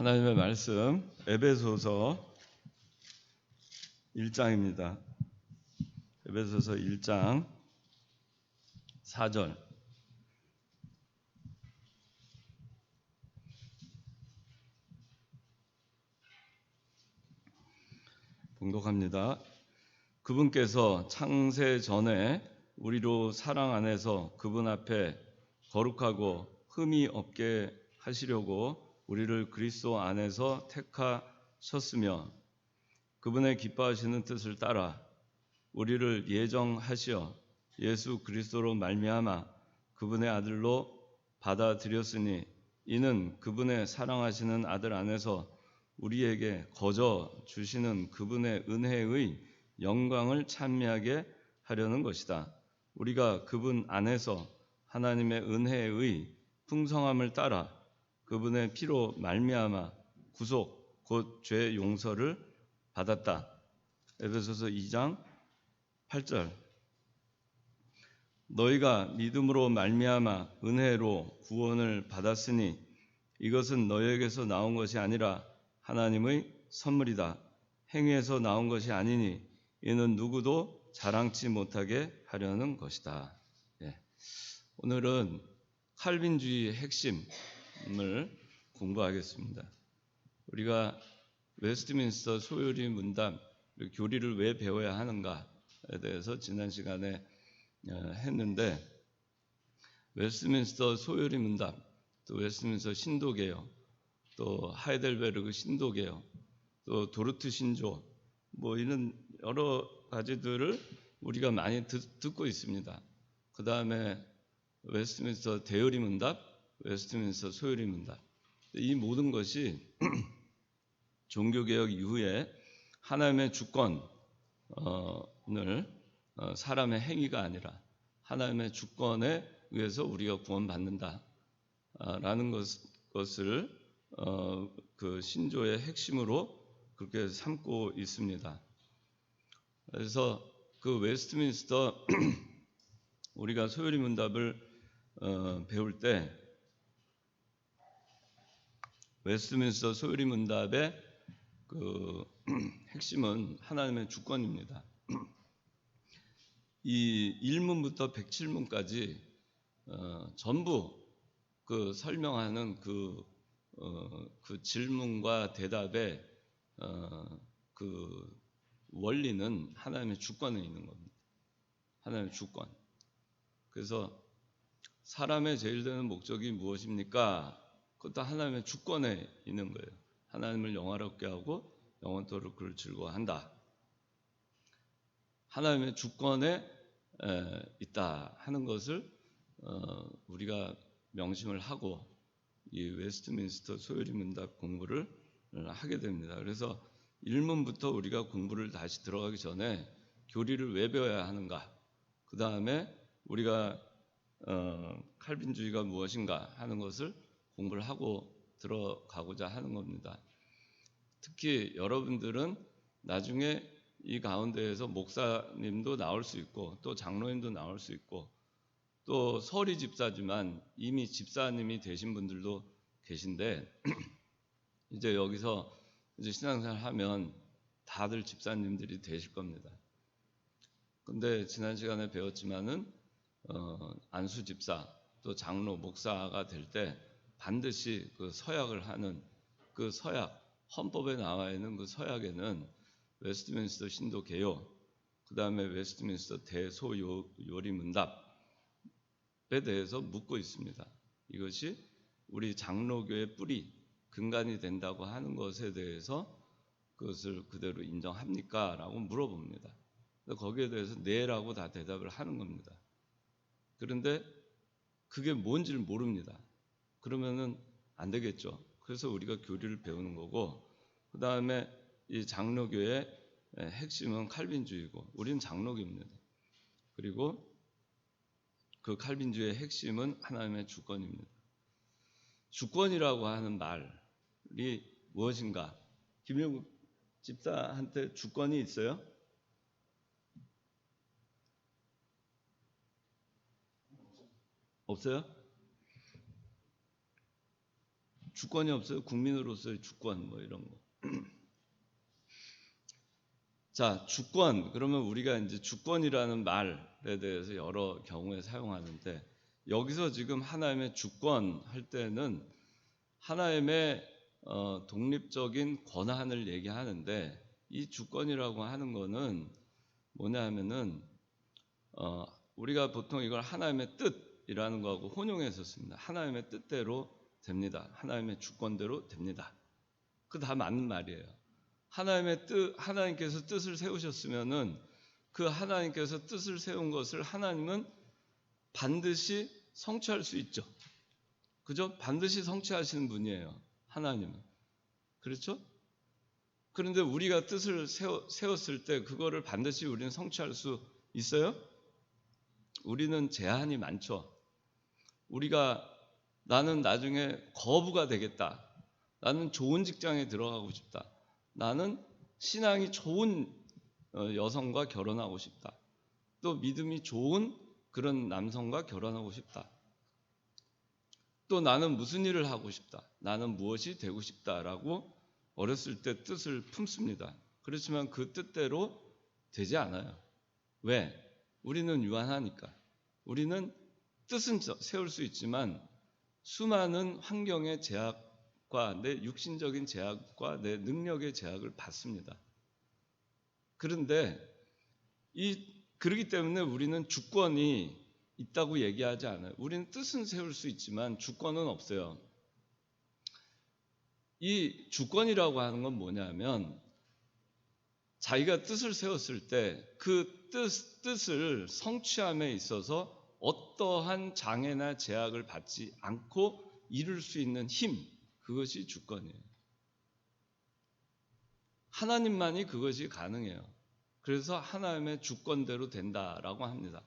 하나님의 말씀 에베소서 1장입니다. 에베소서 1장 4절 봉독합니다. 그분께서 창세 전에 우리로 사랑 안에서 그분 앞에 거룩하고 흠이 없게 하시려고 우리를 그리스도 안에서 택하셨으며 그분의 기뻐하시는 뜻을 따라 우리를 예정하시어 예수 그리스도로 말미암아 그분의 아들로 받아들였으니 이는 그분의 사랑하시는 아들 안에서 우리에게 거저 주시는 그분의 은혜의 영광을 찬미하게 하려는 것이다. 우리가 그분 안에서 하나님의 은혜의 풍성함을 따라 그분의 피로 말미암아 구속 곧 죄 용서를 받았다. 에베소서 2장 8절 너희가 믿음으로 말미암아 은혜로 구원을 받았으니 이것은 너희에게서 나온 것이 아니라 하나님의 선물이다. 행위에서 나온 것이 아니니 이는 누구도 자랑치 못하게 하려는 것이다. 오늘은 칼빈주의의 핵심을 공부하겠습니다. 우리가 웨스트민스터 소요리 문답 교리를 왜 배워야 하는가에 대해서 지난 시간에 했는데 웨스트민스터 소요리 문답, 또 웨스트민스터 신도개요, 또 하이델베르그 신도개요, 또 도르트 신조 이런 여러 가지들을 우리가 많이 듣고 있습니다. 그 다음에 웨스트민스터 대요리 문답, 웨스트민스터 소요리 문답, 이 모든 것이 종교개혁 이후에 하나님의 주권을 사람의 행위가 아니라 하나님의 주권에 의해서 우리가 구원받는다라는 것을 그 신조의 핵심으로 그렇게 삼고 있습니다. 그래서 그 웨스트민스터 우리가 소요리 문답을 배울 때 웨스트민스터 소요리 문답의 그 핵심은 하나님의 주권입니다. 이 1문부터 107문까지 전부 그 설명하는 그 질문과 대답의 그 원리는 하나님의 주권에 있는 겁니다. 하나님의 주권. 그래서 사람의 제일 되는 목적이 무엇입니까? 그것도 하나님의 주권에 있는 거예요. 하나님을 영화롭게 하고 영원토록 그를 즐거워한다. 하나님의 주권에 있다 하는 것을 우리가 명심을 하고 이 웨스트민스터 소요리 문답 공부를 하게 됩니다. 그래서 1문부터 우리가 공부를 다시 들어가기 전에 교리를 왜 배워야 하는가, 그 다음에 우리가 칼빈주의가 무엇인가 하는 것을 공부를 하고 들어가고자 하는 겁니다. 특히 여러분들은 나중에 이 가운데에서 목사님도 나올 수 있고 또 장로님도 나올 수 있고 또 서리 집사지만 이미 집사님이 되신 분들도 계신데 이제 여기서 이제 신앙생활 하면 다들 집사님들이 되실 겁니다. 근데 지난 시간에 배웠지만은 안수 집사 또 장로 목사가 될 때 반드시 그 서약을 하는 그 서약, 헌법에 나와 있는 그 서약에는 웨스트민스터 신도 개요, 그 다음에 웨스트민스터 대소요리 문답에 대해서 묻고 있습니다. 이것이 우리 장로교의 뿌리, 근간이 된다고 하는 것에 대해서 그것을 그대로 인정합니까? 라고 물어봅니다. 거기에 대해서 네라고 다 대답을 하는 겁니다. 그런데 그게 뭔지를 모릅니다. 그러면은 안 되겠죠. 그래서 우리가 교리를 배우는 거고, 그 다음에 이 장로교의 핵심은 칼빈주의고, 우리는 장로교입니다. 그리고 그 칼빈주의의 핵심은 하나님의 주권입니다. 주권이라고 하는 말이 무엇인가? 김영국 집사한테 주권이 있어요? 없어요? 주권이 없어요. 국민으로서의 주권 뭐 이런 거. 자, 주권. 그러면 우리가 이제 주권이라는 말에 대해서 여러 경우에 사용하는데 여기서 지금 하나님의 주권 할 때는 하나님의 독립적인 권한을 얘기하는데 이 주권이라고 하는 거는 뭐냐 하면은 우리가 보통 이걸 하나님의 뜻이라는 거하고 혼용해서 씁니다. 하나님의 뜻대로 됩니다. 하나님의 주권대로 됩니다. 그 다 맞는 말이에요. 하나님의 뜻, 하나님께서 뜻을 세우셨으면은 그 하나님께서 뜻을 세운 것을 하나님은 반드시 성취할 수 있죠. 그죠? 반드시 성취하시는 분이에요. 하나님은. 그렇죠? 그런데 우리가 뜻을 세웠을 때 그거를 반드시 우리는 성취할 수 있어요? 우리는 제한이 많죠. 나는 나중에 거부가 되겠다. 나는 좋은 직장에 들어가고 싶다. 나는 신앙이 좋은 여성과 결혼하고 싶다. 또 믿음이 좋은 그런 남성과 결혼하고 싶다. 또 나는 무슨 일을 하고 싶다. 나는 무엇이 되고 싶다라고 어렸을 때 뜻을 품습니다. 그렇지만 그 뜻대로 되지 않아요. 왜? 우리는 유한하니까. 우리는 뜻은 세울 수 있지만 수많은 환경의 제약과 내 육신적인 제약과 내 능력의 제약을 받습니다. 그런데 그렇기 때문에 우리는 주권이 있다고 얘기하지 않아요. 우리는 뜻은 세울 수 있지만 주권은 없어요. 이 주권이라고 하는 건 뭐냐면 자기가 뜻을 세웠을 때 그 뜻을 성취함에 있어서 어떠한 장애나 제약을 받지 않고 이룰 수 있는 힘, 그것이 주권이에요. 하나님만이 그것이 가능해요. 그래서 하나님의 주권대로 된다라고 합니다.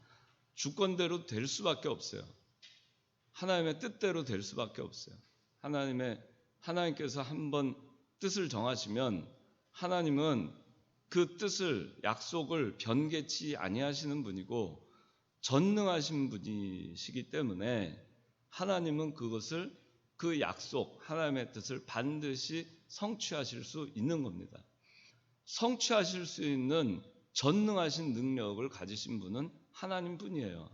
주권대로 될 수밖에 없어요. 하나님의 뜻대로 될 수밖에 없어요. 하나님께서 한번 뜻을 정하시면 하나님은 그 뜻을, 약속을 변개치 아니하시는 분이고 전능하신 분이시기 때문에 하나님은 그 약속, 하나님의 뜻을 반드시 성취하실 수 있는 겁니다. 성취하실 수 있는 전능하신 능력을 가지신 분은 하나님뿐이에요.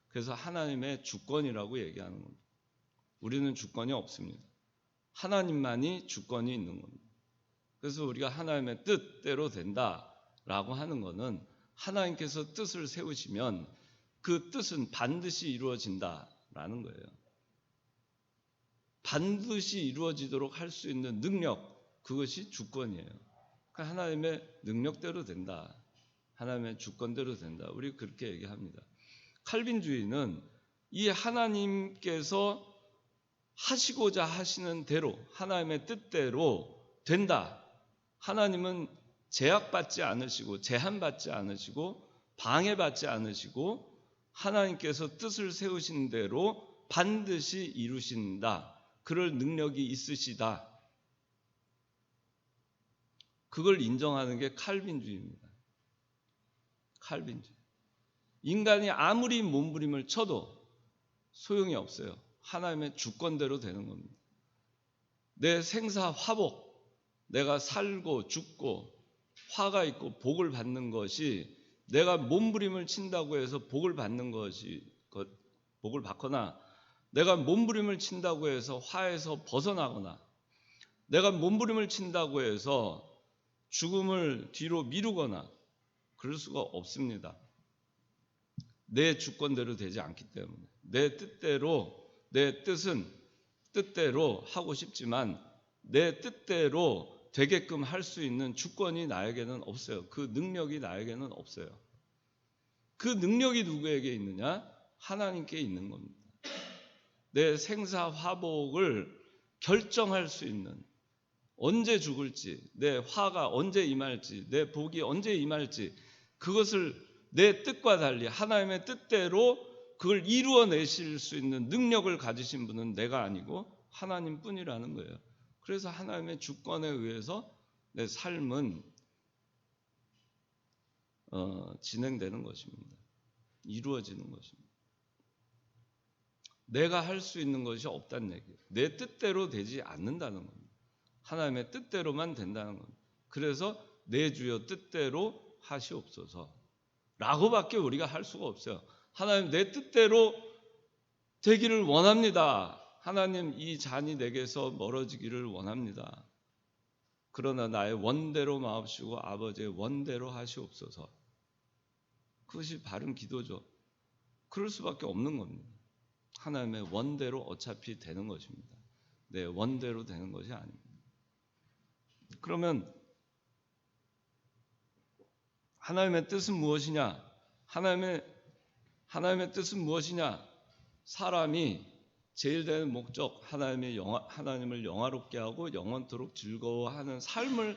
그래서 하나님의 주권이라고 얘기하는 겁니다. 우리는 주권이 없습니다. 하나님만이 주권이 있는 겁니다. 그래서 우리가 하나님의 뜻대로 된다라고 하는 것은 하나님께서 뜻을 세우시면 그 뜻은 반드시 이루어진다라는 거예요. 반드시 이루어지도록 할 수 있는 능력, 그것이 주권이에요. 그러니까 하나님의 능력대로 된다. 하나님의 주권대로 된다. 우리 그렇게 얘기합니다. 칼빈주의는 이 하나님께서 하시고자 하시는 대로, 하나님의 뜻대로 된다. 하나님은 제약받지 않으시고 제한받지 않으시고 방해받지 않으시고 하나님께서 뜻을 세우신 대로 반드시 이루신다. 그럴 능력이 있으시다. 그걸 인정하는 게 칼빈주의입니다. 칼빈주의. 인간이 아무리 몸부림을 쳐도 소용이 없어요. 하나님의 주권대로 되는 겁니다. 내 생사 화복, 내가 살고 죽고 화가 있고 복을 받는 것이 내가 몸부림을 친다고 해서 복을 받거나 내가 몸부림을 친다고 해서 화에서 벗어나거나 내가 몸부림을 친다고 해서 죽음을 뒤로 미루거나 그럴 수가 없습니다. 내 주권대로 되지 않기 때문에 내 뜻대로 하고 싶지만 내 뜻대로 되게끔 할 수 있는 주권이 나에게는 없어요. 그 능력이 나에게는 없어요. 그 능력이 누구에게 있느냐? 하나님께 있는 겁니다. 내 생사 화복을 결정할 수 있는, 언제 죽을지, 내 화가 언제 임할지, 내 복이 언제 임할지, 그것을 내 뜻과 달리 하나님의 뜻대로 그걸 이루어내실 수 있는 능력을 가지신 분은 내가 아니고 하나님뿐이라는 거예요. 그래서 하나님의 주권에 의해서 내 삶은 진행되는 것입니다. 이루어지는 것입니다. 내가 할 수 있는 것이 없다는 얘기예요. 내 뜻대로 되지 않는다는 겁니다. 하나님의 뜻대로만 된다는 겁니다. 그래서 내 주여 뜻대로 하시옵소서 라고밖에 우리가 할 수가 없어요. 하나님 내 뜻대로 되기를 원합니다. 하나님 이 잔이 내게서 멀어지기를 원합니다. 그러나 나의 원대로 마옵시고 아버지의 원대로 하시옵소서. 그것이 바른 기도죠. 그럴 수밖에 없는 겁니다. 하나님의 원대로 어차피 되는 것입니다. 내 원대로 되는 것이 아닙니다. 그러면 하나님의 뜻은 무엇이냐? 하나님의 뜻은 무엇이냐? 사람이 제일 되는 목적, 하나님을 영화롭게 하고 영원토록 즐거워하는 삶을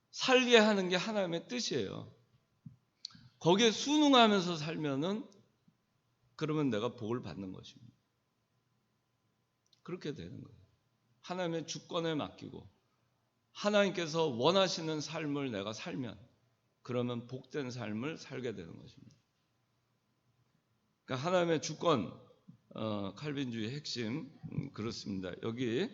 살게 하는 게 하나님의 뜻이에요. 거기에 순응하면서 살면은 그러면 내가 복을 받는 것입니다. 그렇게 되는 거예요. 하나님의 주권에 맡기고 하나님께서 원하시는 삶을 내가 살면 그러면 복된 삶을 살게 되는 것입니다. 그러니까 하나님의 주권, 칼빈주의 핵심 그렇습니다. 여기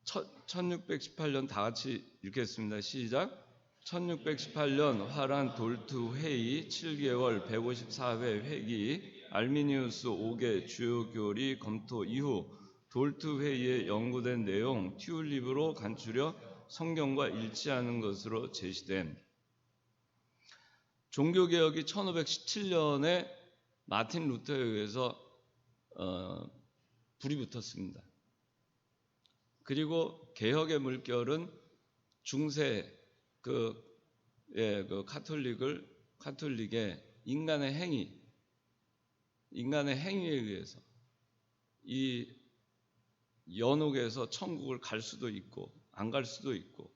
1618년 다 같이 읽겠습니다. 시작. 1618년 화란 돌투 회의 7개월 154회 회기 알미니우스 5개 주요 교리 검토 이후 돌투 회의에 연구된 내용 튤립으로 간추려 성경과 일치하는 것으로 제시된 종교개혁이 1517년에 마틴 루터에 의해서 불이 붙었습니다. 그리고 개혁의 물결은 중세 카톨릭의 인간의 행위에 의해서 이 연옥에서 천국을 갈 수도 있고 안 갈 수도 있고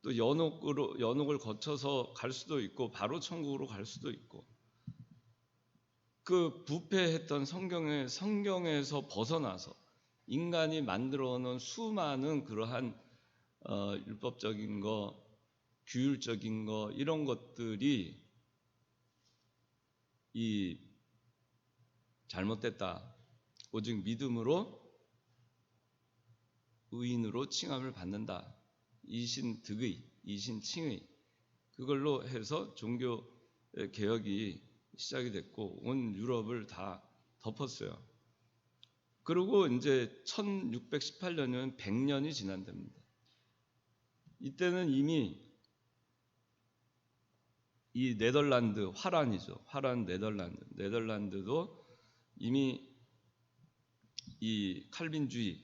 또 연옥을 거쳐서 갈 수도 있고 바로 천국으로 갈 수도 있고 그 부패했던 성경에서 벗어나서 인간이 만들어 놓은 수많은 그러한 율법적인 거, 규율적인 거 이런 것들이 이 잘못됐다. 오직 믿음으로 의인으로 칭함을 받는다. 이신득의, 이신칭의 그걸로 해서 종교 개혁이 시작이 됐고 온 유럽을 다 덮었어요. 그리고 이제 1618년이면 100년이 지난답니다. 이때는 이미 이 네덜란드, 화란 네덜란드도 이미 이 칼빈주의,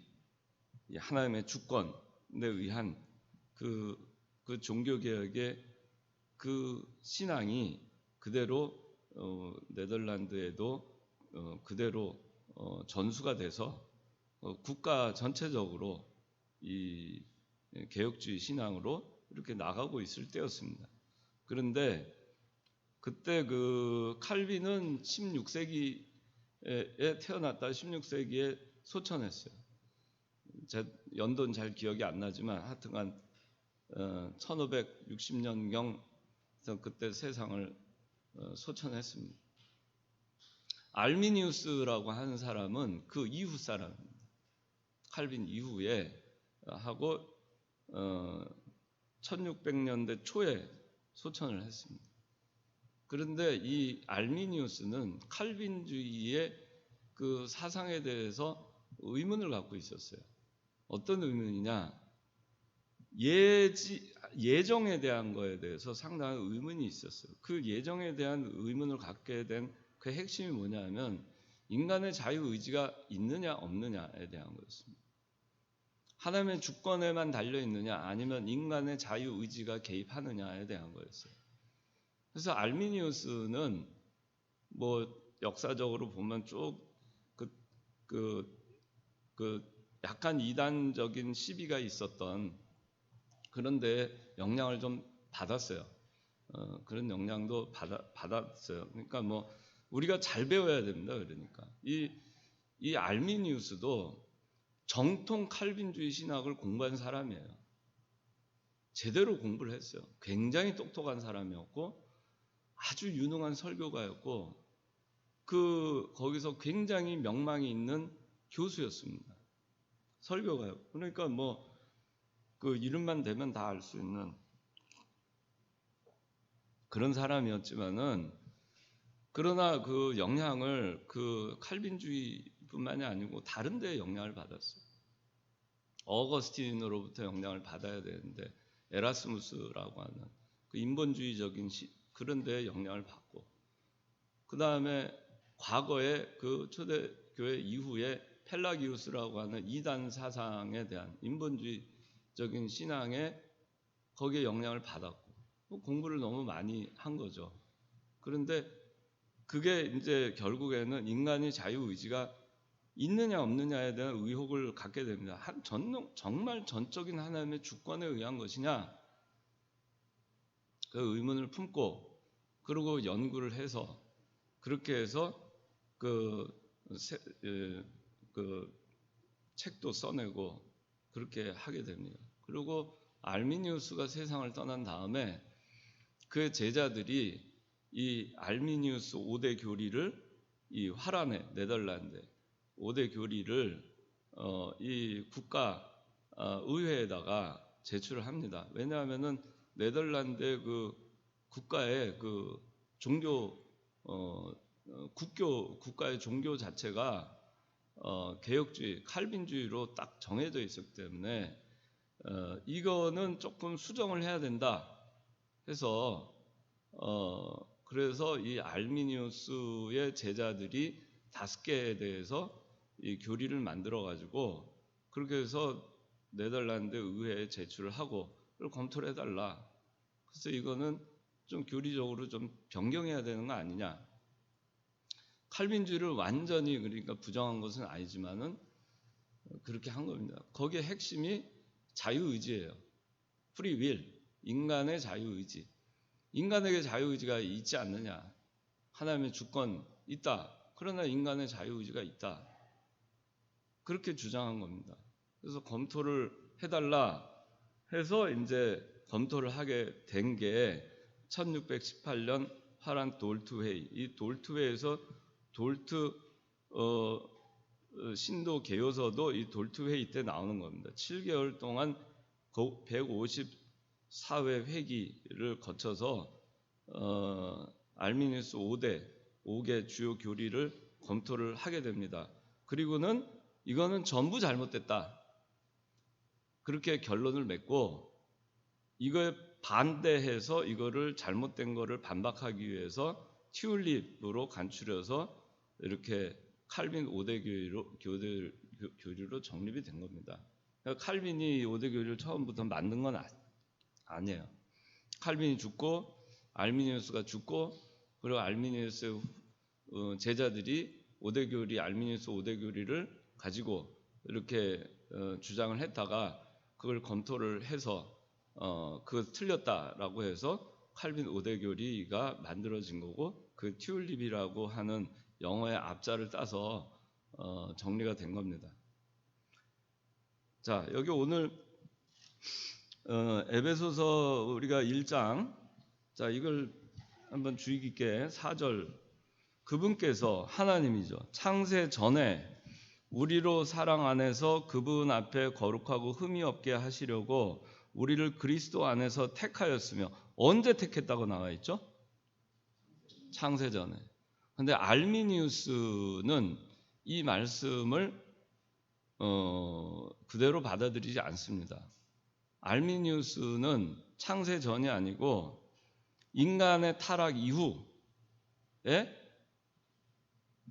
이 하나님의 주권에 의한 그 종교개혁의 그 신앙이 그대로 네덜란드에도 그대로 전수가 돼서 국가 전체적으로 이 개혁주의 신앙으로 이렇게 나가고 있을 때였습니다. 그런데 그때 그 칼빈은 16세기에 태어났다 16세기에 소천했어요. 제 연도는 잘 기억이 안 나지만 하여튼간 1560년경 그때 세상을 소천했습니다. 알미니우스라고 하는 사람은 그 이후 사람입니다. 칼빈 이후에 하고 1600년대 초에 소천을 했습니다. 그런데 이 알미니우스는 칼빈주의의 그 사상에 대해서 의문을 갖고 있었어요. 어떤 의문이냐? 예정에 대한 거에 대해서 상당한 의문이 있었어요. 그 예정에 대한 의문을 갖게 된 그 핵심이 뭐냐면 인간의 자유의지가 있느냐 없느냐에 대한 거였습니다. 하나님의 주권에만 달려있느냐 아니면 인간의 자유의지가 개입하느냐에 대한 거였어요. 그래서 알미니우스는 뭐 역사적으로 보면 쭉 약간 이단적인 시비가 있었던 그런데 영향을 좀 받았어요. 그런 영향도 받았어요. 그러니까 뭐 우리가 잘 배워야 됩니다. 그러니까 이 알미니우스도 정통 칼빈주의 신학을 공부한 사람이에요. 제대로 공부를 했어요. 굉장히 똑똑한 사람이었고 아주 유능한 설교가였고 거기서 굉장히 명망이 있는 교수였습니다. 설교가요. 그러니까 이름만 대면 다 알 수 있는 그런 사람이었지만은, 그러나 그 영향을 칼빈주의뿐만이 아니고 다른 데에 영향을 받았어요. 어거스틴으로부터 영향을 받아야 되는데 에라스무스라고 하는 그 인본주의적인 그런 데에 영향을 받고, 그 다음에 과거에 그 초대교회 이후에 펠라기우스라고 하는 이단 사상에 대한 인본주의적인 신앙에 거기에 영향을 받았고, 공부를 너무 많이 한 거죠. 그런데 그게 이제 결국에는 인간이 자유의지가 있느냐 없느냐에 대한 의혹을 갖게 됩니다. 정말 전적인 하나님의 주권에 의한 것이냐, 그 의문을 품고, 그리고 연구를 해서 그렇게 해서 그 책도 써내고 그렇게 하게 됩니다. 그리고 알미니우스가 세상을 떠난 다음에 그 제자들이 이 알미니우스 5대 교리를, 이 화란의 네덜란드 5대 교리를 이 국가 의회에다가 제출을 합니다. 왜냐하면은 네덜란드의 그 국가의 그 종교 국가의 종교 자체가 개혁주의, 칼빈주의로 딱 정해져 있었기 때문에 이거는 조금 수정을 해야 된다 해서 그래서 이 알미니우스의 제자들이 5개에 대해서 이 교리를 만들어 가지고 그렇게 해서 네덜란드 의회에 제출을 하고 그걸 검토를 해달라. 그래서 이거는 좀 교리적으로 좀 변경해야 되는 거 아니냐. 칼빈주의를 완전히 그러니까 부정한 것은 아니지만은 그렇게 한 겁니다. 거기에 핵심이 자유의지예요. 프리윌, 인간의 자유의지. 인간에게 자유의지가 있지 않느냐. 하나님의 주권 있다. 그러나 인간의 자유의지가 있다. 그렇게 주장한 겁니다. 그래서 검토를 해달라 해서 이제 검토를 하게 된 게 1618년 화란 돌트 회의. 이 돌트 회의에서 돌트 신도 개요서도 이 돌트 회의 때 나오는 겁니다. 7개월 동안 154회 회기를 거쳐서 알미니우스 5개 주요 교리를 검토를 하게 됩니다. 그리고는 이거는 전부 잘못됐다. 그렇게 결론을 맺고 이거에 반대해서 이거를 잘못된 거를 반박하기 위해서 튤립으로 간추려서 이렇게 칼빈 5대 교리로 정립이 된 겁니다. 그러니까 칼빈이 5대 교리를 처음부터 만든 건 아니에요. 칼빈이 죽고 알미니우스가 죽고 그리고 알미니우스 제자들이 5대 교리, 알미니우스 5대 교리를 가지고 이렇게 주장을 했다가 그걸 검토를 해서 그거 틀렸다라고 해서 칼빈 5대 교리가 만들어진 거고, 그 튤립이라고 하는 영어의 앞자를 따서 정리가 된 겁니다. 자, 여기 오늘 에베소서 우리가 1장, 자 이걸 한번 주의 깊게 4절, 그분께서 하나님이죠. 창세 전에 우리로 사랑 안에서 그분 앞에 거룩하고 흠이 없게 하시려고 우리를 그리스도 안에서 택하였으며, 언제 택했다고 나와 있죠? 창세 전에. 근데 알미니우스는 이 말씀을 그대로 받아들이지 않습니다. 알미니우스는 창세 전이 아니고 인간의 타락 이후에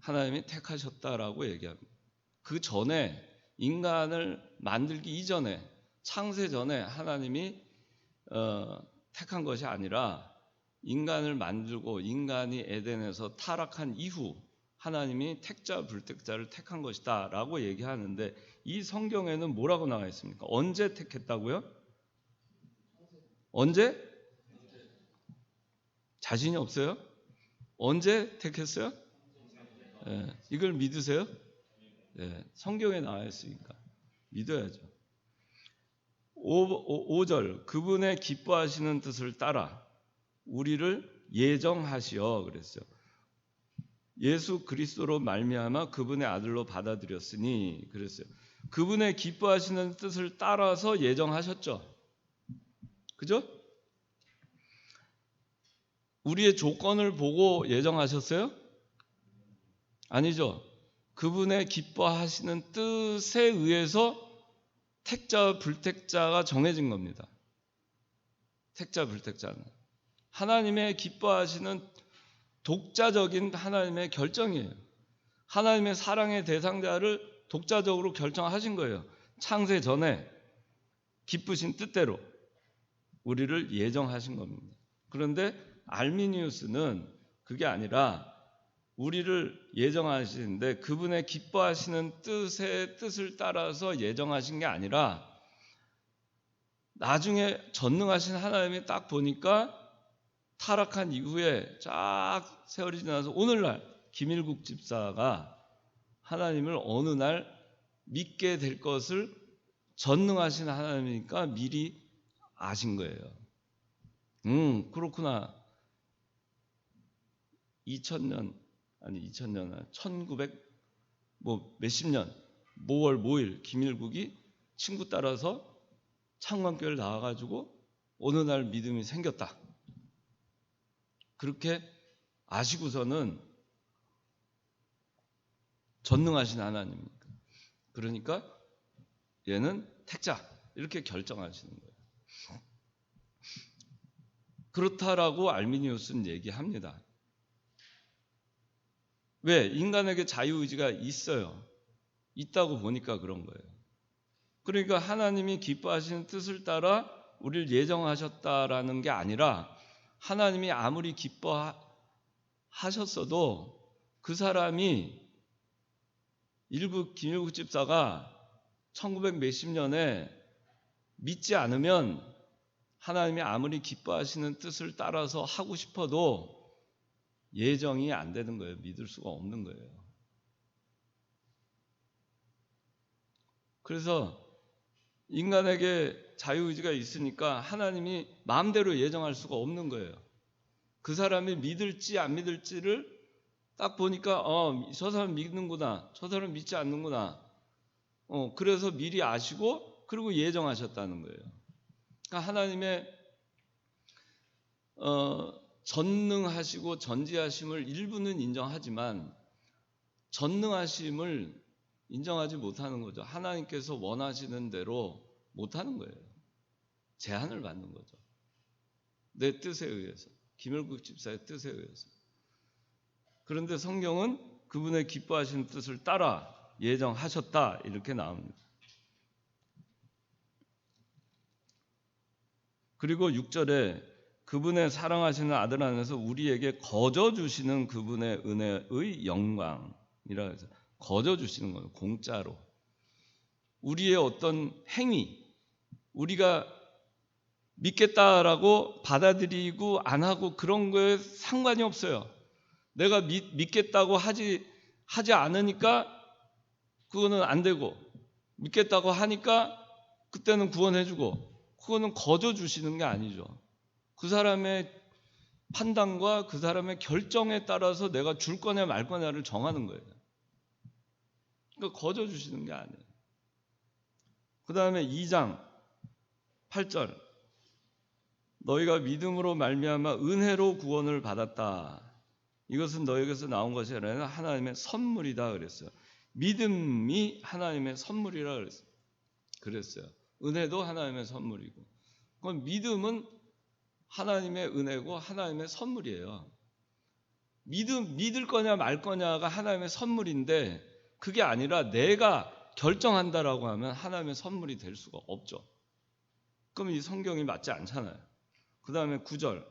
하나님이 택하셨다라고 얘기합니다. 그 전에 인간을 만들기 이전에, 창세 전에 하나님이 택한 것이 아니라 인간을 만들고 인간이 에덴에서 타락한 이후 하나님이 택자 불택자를 택한 것이다 라고 얘기하는데, 이 성경에는 뭐라고 나와 있습니까? 언제 택했다고요? 언제? 자신이 없어요? 언제 택했어요? 네, 이걸 믿으세요? 네, 성경에 나와 있으니까 믿어야죠. 5절, 그분의 기뻐하시는 뜻을 따라 우리를 예정하시어 그랬어요. 예수 그리스도로 말미암아 그분의 아들로 받아들였으니 그랬어요. 그분의 기뻐하시는 뜻을 따라서 예정하셨죠. 그죠? 우리의 조건을 보고 예정하셨어요? 아니죠. 그분의 기뻐하시는 뜻에 의해서 택자와 불택자가 정해진 겁니다. 택자 불택자는 하나님의 기뻐하시는 독자적인 하나님의 결정이에요. 하나님의 사랑의 대상자를 독자적으로 결정하신 거예요. 창세 전에 기쁘신 뜻대로 우리를 예정하신 겁니다. 그런데 알미니우스는 그게 아니라 우리를 예정하시는데 그분의 기뻐하시는 뜻의 뜻을 따라서 예정하신 게 아니라 나중에 전능하신 하나님이 딱 보니까 타락한 이후에 쫙 세월이 지나서 오늘날 김일국 집사가 하나님을 어느 날 믿게 될 것을 전능하신 하나님이니까 미리 아신 거예요. 그렇구나. 1900년 1900 몇십 년 5월 5일 김일국이 친구 따라서 창광교회를 나와가지고 어느 날 믿음이 생겼다. 그렇게 아시고서는 전능하신 하나님입니까? 그러니까 얘는 택자 이렇게 결정하시는 거예요. 그렇다라고 알미니우스는 얘기합니다. 왜? 인간에게 자유의지가 있어요. 있다고 보니까 그런 거예요. 그러니까 하나님이 기뻐하시는 뜻을 따라 우리를 예정하셨다라는 게 아니라 하나님이 아무리 기뻐하셨어도 그 사람이 김일국 집사가 1900 몇십 년에 믿지 않으면 하나님이 아무리 기뻐하시는 뜻을 따라서 하고 싶어도 예정이 안 되는 거예요. 믿을 수가 없는 거예요. 그래서 인간에게 자유의지가 있으니까 하나님이 마음대로 예정할 수가 없는 거예요. 그 사람이 믿을지 안 믿을지를 딱 보니까 저 사람 믿는구나, 저 사람 믿지 않는구나. 그래서 미리 아시고 그리고 예정하셨다는 거예요. 그러니까 하나님의 전능하시고 전지하심을 일부는 인정하지만 전능하심을 인정하지 못하는 거죠. 하나님께서 원하시는 대로 못하는 거예요. 제한을 받는 거죠. 내 뜻에 의해서, 김일국 집사의 뜻에 의해서. 그런데 성경은 그분의 기뻐하시는 뜻을 따라 예정하셨다 이렇게 나옵니다. 그리고 6절에 그분의 사랑하시는 아들 안에서 우리에게 거저 주시는 그분의 은혜의 영광이라 해서 거저 주시는 거예요. 공짜로. 우리의 어떤 행위, 우리가 믿겠다라고 받아들이고 안 하고 그런 거에 상관이 없어요. 내가 믿겠다고 하지 않으니까 그거는 안 되고, 믿겠다고 하니까 그때는 구원해주고, 그거는 거저 주시는 게 아니죠. 그 사람의 판단과 그 사람의 결정에 따라서 내가 줄 거냐 말 거냐를 정하는 거예요. 그러니까 거저 주시는 게 아니에요. 그 다음에 2장 8절 너희가 믿음으로 말미암아 은혜로 구원을 받았다. 이것은 너희에게서 나온 것이 아니라 하나님의 선물이다 그랬어요. 믿음이 하나님의 선물이라 그랬어요. 은혜도 하나님의 선물이고. 그건 믿음은 하나님의 은혜고 하나님의 선물이에요. 믿을 거냐 말 거냐가 하나님의 선물인데 그게 아니라 내가 결정한다라고 하면 하나님의 선물이 될 수가 없죠. 그럼 이 성경이 맞지 않잖아요. 그 다음에 9절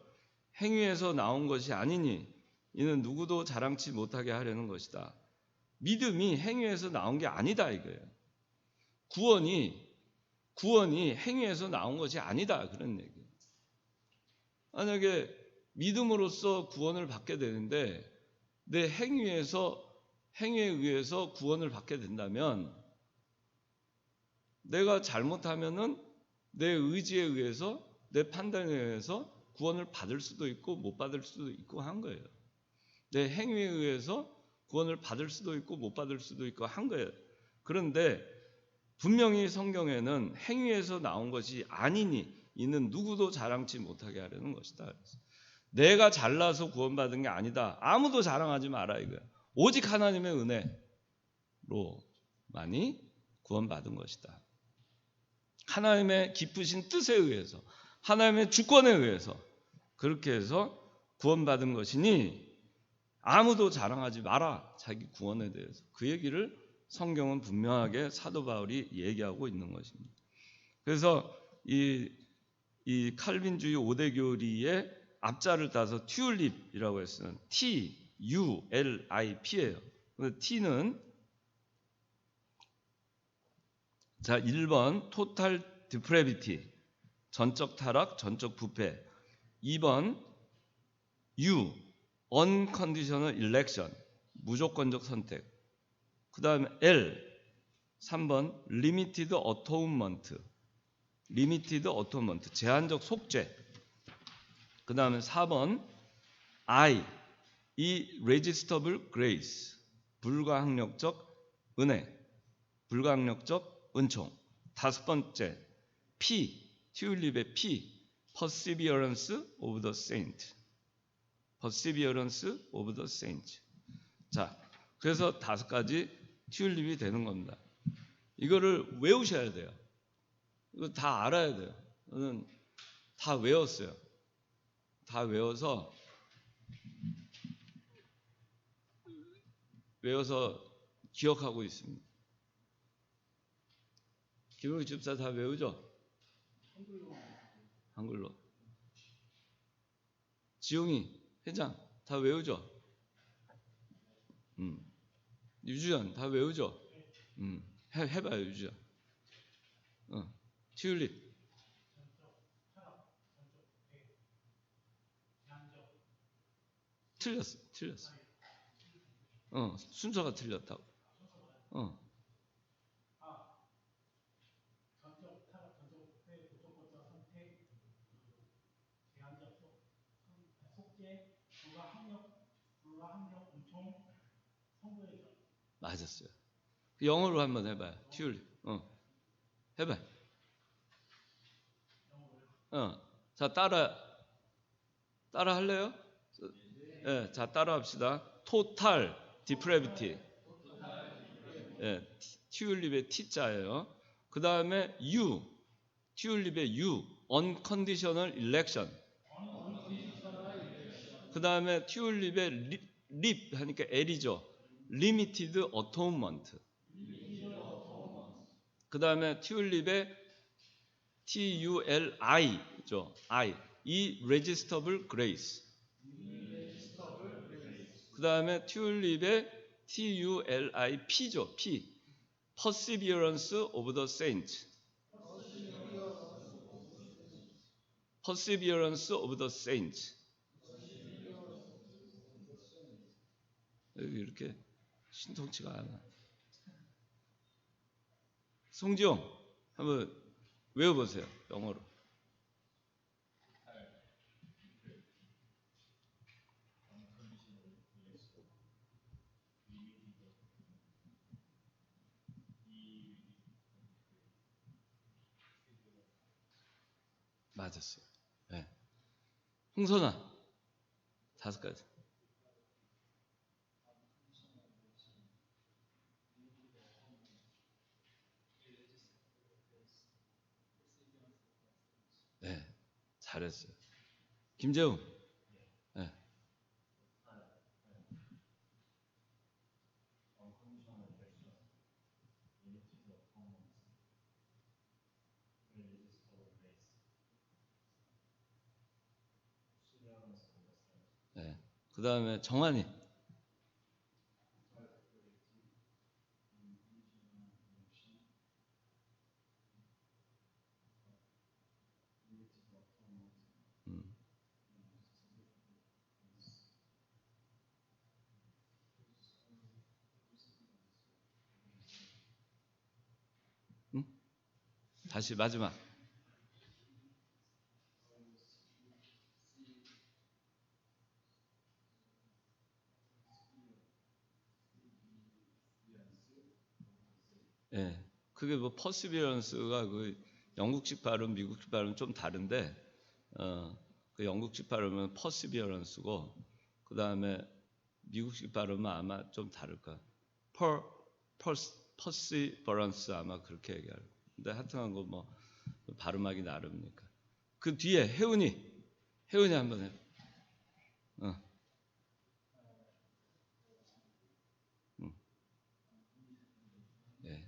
행위에서 나온 것이 아니니 이는 누구도 자랑치 못하게 하려는 것이다. 믿음이 행위에서 나온 게 아니다 이거예요. 구원이 행위에서 나온 것이 아니다 그런 얘기예요. 만약에 믿음으로써 구원을 받게 되는데 내 행위에 의해서 구원을 받게 된다면 내가 잘못하면은 내 의지에 의해서 내 판단에 의해서 구원을 받을 수도 있고 못 받을 수도 있고 한 거예요. 내 행위에 의해서 구원을 받을 수도 있고 못 받을 수도 있고 한 거예요. 그런데 분명히 성경에는 행위에서 나온 것이 아니니 이는 누구도 자랑치 못하게 하려는 것이다. 내가 잘나서 구원받은 게 아니다. 아무도 자랑하지 마라 이거야. 오직 하나님의 은혜로만이 구원받은 것이다. 하나님의 기쁘신 뜻에 의해서, 하나님의 주권에 의해서 그렇게 해서 구원받은 것이니 아무도 자랑하지 마라. 자기 구원에 대해서. 그 얘기를 성경은 분명하게 사도 바울이 얘기하고 있는 것입니다. 그래서 이 칼빈주의 5대 교리의 앞자를 따서 튤립이라고 했어요. TULIP예요. T는 자 1번 토탈 디프레비티, 전적 타락, 전적 부패. 2번 U, unconditional election, 무조건적 선택. 그 다음에 L, 3번 limited atonement, 제한적 속죄. 그 다음에 4번 I, irresistible grace, 불가항력적 은혜, 불가항력적 은총. 5번째 P, 튤립의 P, perseverance of the saint, 자, 그래서 5가지 튤립이 되는 겁니다. 이거를 외우셔야 돼요. 이거 다 알아야 돼요. 저는 다 외웠어요. 다 외워서 기억하고 있습니다. 김용희 집사 다 외우죠? 한글로. 지용이 회장 다 외우죠? 유주연 다 외우죠? 해봐요 유주연. 튤립. 틀렸어. 순서가 틀렸다고. 맞았어요. 영어로 한번 해봐요. 튤립. 해봐요. 자, 따라 할래요? 네, 자, 따라 합시다. 토탈 디프레비티. 튤립의 T자예요. 그 다음에 U, 튤립의 U, unconditional election. 그 다음에 튤립의 립 하니까 L이죠. limited atonement. 그 다음에 튤립의 TULI죠. irresistible grace. 그 다음에 튤립의 TULIP죠. P, perseverance of the saints. 이렇게 신통치가 않아. 송지용 한번 외워보세요. 영어로. 맞았어요. 네. 홍선아 5가지. 네, 잘했어요. 김재웅. 네. 네. 그 다음에 정한이. 다시 마지막. 그게 뭐 perseverance가 그 영국식 발음, 미국식 발음 좀 다른데 그 영국식 발음은 perseverance고 그 다음에 미국식 발음은 아마 좀 다를 거야. perseverance 아마 그렇게 얘기할 거야. 근데 하여튼한 거 뭐 발음하기 나름이니까. 그 뒤에 혜은이 한번 해. 예.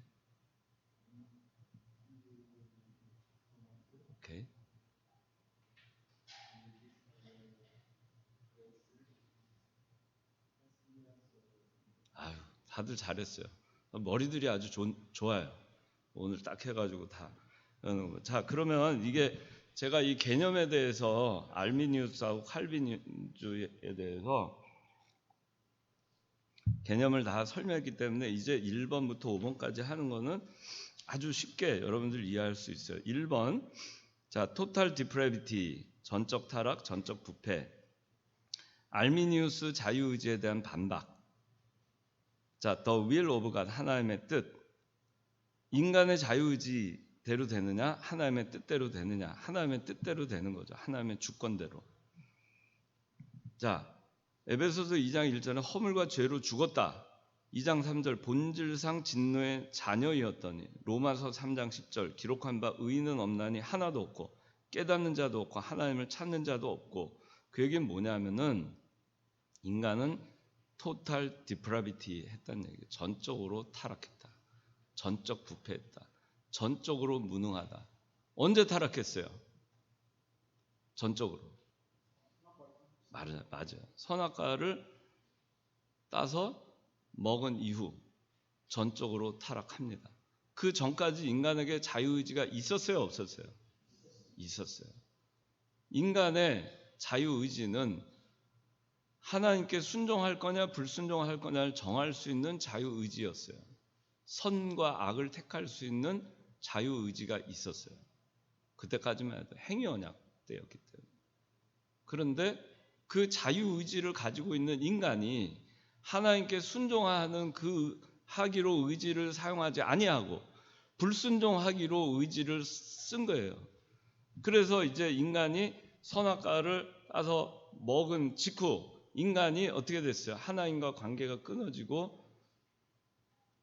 오케이. 아유, 다들 잘했어요. 머리들이 아주 좋아요. 오늘 딱 해가지고 다. 자, 그러면 이게 제가 이 개념에 대해서 알미니우스하고 칼빈주의에 대해서 개념을 다 설명했기 때문에 이제 1번부터 5번까지 하는 거는 아주 쉽게 여러분들 이해할 수 있어요. 1번, 자, 토탈 디프레비티, 전적 타락, 전적 부패, 알미니우스 자유의지에 대한 반박, 자, The will of God, 하나님의 뜻, 인간의 자유의지대로 되느냐, 하나님의 뜻대로 되느냐, 하나님의 뜻대로 되는 거죠. 하나님의 주권대로. 자, 에베소서 2장 1절에 허물과 죄로 죽었다. 2장 3절 본질상 진노의 자녀이었더니, 로마서 3장 10절 기록한 바 의인은 없나니 하나도 없고 깨닫는 자도 없고 하나님을 찾는 자도 없고, 그 얘기는 뭐냐면은 인간은 토탈 디프라비티 했다는 얘기예요. 전적으로 타락했다. 전적 부패했다. 전적으로 무능하다. 언제 타락했어요? 전적으로. 맞아요. 선악과를 따서 먹은 이후 전적으로 타락합니다. 그 전까지 인간에게 자유의지가 있었어요, 없었어요? 있었어요. 인간의 자유의지는 하나님께 순종할 거냐 불순종할 거냐를 정할 수 있는 자유의지였어요. 선과 악을 택할 수 있는 자유의지가 있었어요. 그때까지만 해도 행위언약 때였기 때문에. 그런데 그 자유의지를 가지고 있는 인간이 하나님께 순종하는 그 하기로 의지를 사용하지 아니하고 불순종하기로 의지를 쓴 거예요. 그래서 이제 인간이 선악과를 따서 먹은 직후 인간이 어떻게 됐어요? 하나님과 관계가 끊어지고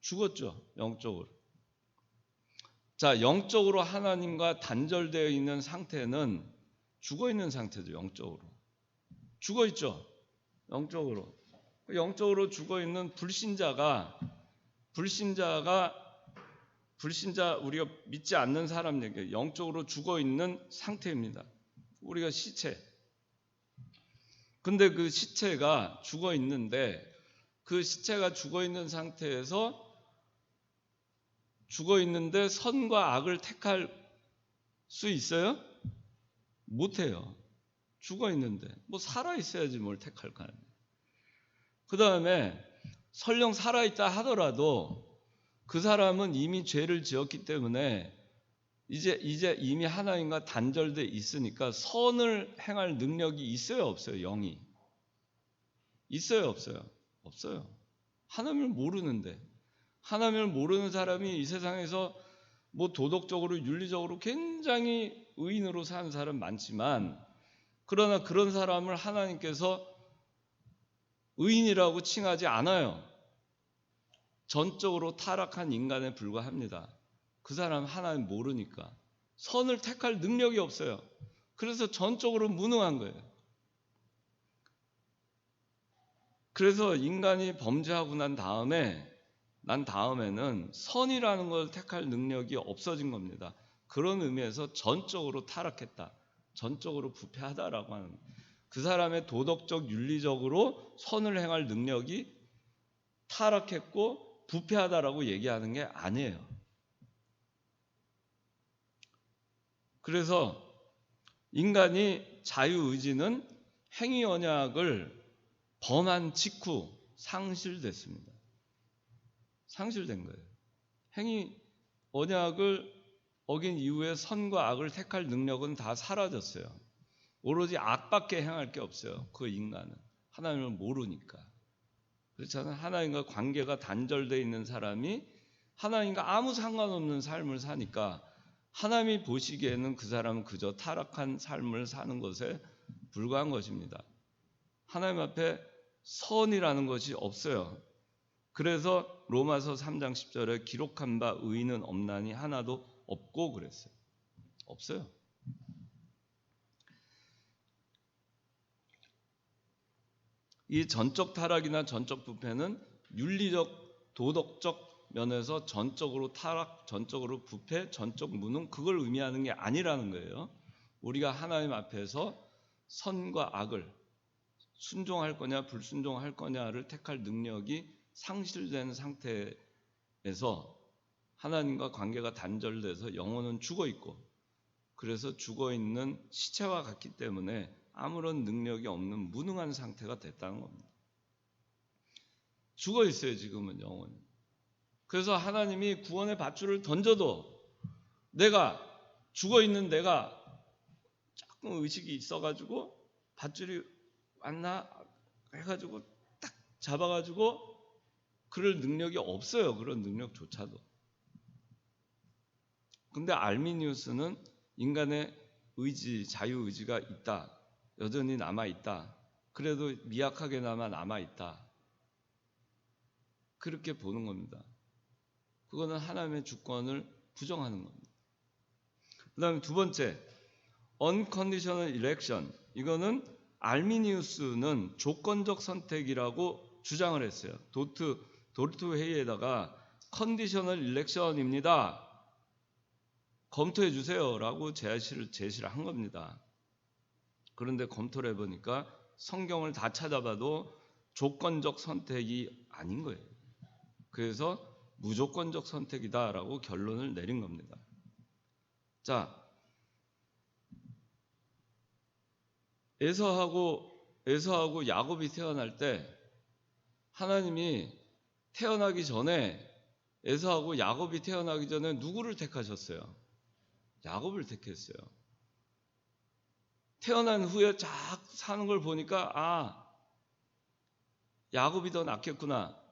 죽었죠. 영적으로. 자, 영적으로 하나님과 단절되어 있는 상태는 죽어 있는 상태죠. 영적으로. 죽어 있죠. 영적으로. 영적으로 죽어 있는 불신자 우리가 믿지 않는 사람에게 영적으로 죽어 있는 상태입니다. 우리가 시체. 근데 그 시체가 죽어 있는데 그 시체가 죽어 있는 상태에서 죽어 있는데 선과 악을 택할 수 있어요? 못해요. 죽어 있는데 뭐 살아 있어야지 뭘 택할 거 아니에요. 그 다음에 설령 살아있다 하더라도 그 사람은 이미 죄를 지었기 때문에 이제 이미 하나님과 단절돼 있으니까 선을 행할 능력이 있어요, 없어요? 영이 있어요, 없어요? 없어요. 하나님을 모르는데, 하나님을 모르는 사람이 이 세상에서 뭐 도덕적으로 윤리적으로 굉장히 의인으로 사는 사람 많지만, 그러나 그런 사람을 하나님께서 의인이라고 칭하지 않아요. 전적으로 타락한 인간에 불과합니다. 그 사람 하나님 모르니까 선을 택할 능력이 없어요. 그래서 전적으로 무능한 거예요. 그래서 인간이 범죄하고 난 다음에는 선이라는 걸 택할 능력이 없어진 겁니다. 그런 의미에서 전적으로 타락했다, 전적으로 부패하다라고 하는, 그 사람의 도덕적 윤리적으로 선을 행할 능력이 타락했고 부패하다라고 얘기하는 게 아니에요. 그래서 인간이 자유의지는 행위 언약을 범한 직후 상실됐습니다. 상실된 거예요. 행위 언약을 어긴 이후에 선과 악을 택할 능력은 다 사라졌어요. 오로지 악밖에 행할 게 없어요. 그 인간은 하나님을 모르니까. 그렇잖아요. 하나님과 관계가 단절되어 있는 사람이 하나님과 아무 상관없는 삶을 사니까 하나님이 보시기에는 그 사람은 그저 타락한 삶을 사는 것에 불과한 것입니다. 하나님 앞에 선이라는 것이 없어요. 그래서 로마서 3장 10절에 기록한 바 의인은 없나니 하나도 없고 그랬어요. 없어요. 이 전적 타락이나 전적 부패는 윤리적, 도덕적 면에서 전적으로 타락, 전적으로 부패, 전적 무능, 그걸 의미하는 게 아니라는 거예요. 우리가 하나님 앞에서 선과 악을 순종할 거냐 불순종할 거냐를 택할 능력이 상실된 상태에서 하나님과 관계가 단절돼서 영혼은 죽어 있고, 그래서 죽어 있는 시체와 같기 때문에 아무런 능력이 없는 무능한 상태가 됐다는 겁니다. 죽어 있어요, 지금은 영혼이. 그래서 하나님이 구원의 밧줄을 던져도 내가 죽어 있는 내가 조금 의식이 있어가지고 밧줄이 왔나 해가지고 딱 잡아가지고 그럴 능력이 없어요. 그런 능력조차도. 근데 알미니우스는 인간의 의지, 자유의지가 있다. 여전히 남아있다. 그래도 미약하게나마 남아있다. 그렇게 보는 겁니다. 그거는 하나님의 주권을 부정하는 겁니다. 그 다음에 두 번째, unconditional election. 이거는 알미니우스는 조건적 선택이라고 주장을 했어요. 도르트 회의에다가 컨디셔널 일렉션입니다. 검토해 주세요라고 제시를 한 겁니다. 그런데 검토를 해보니까 성경을 다 찾아봐도 조건적 선택이 아닌 거예요. 그래서 무조건적 선택이다라고 결론을 내린 겁니다. 자, 에서하고 야곱이 태어날 때 하나님이 태어나기 전에 에서하고 야곱이 태어나기 전에 누구를 택하셨어요? 야곱을 택했어요. 태어난 후에 쫙 사는 걸 보니까 야곱이 더 낫겠구나.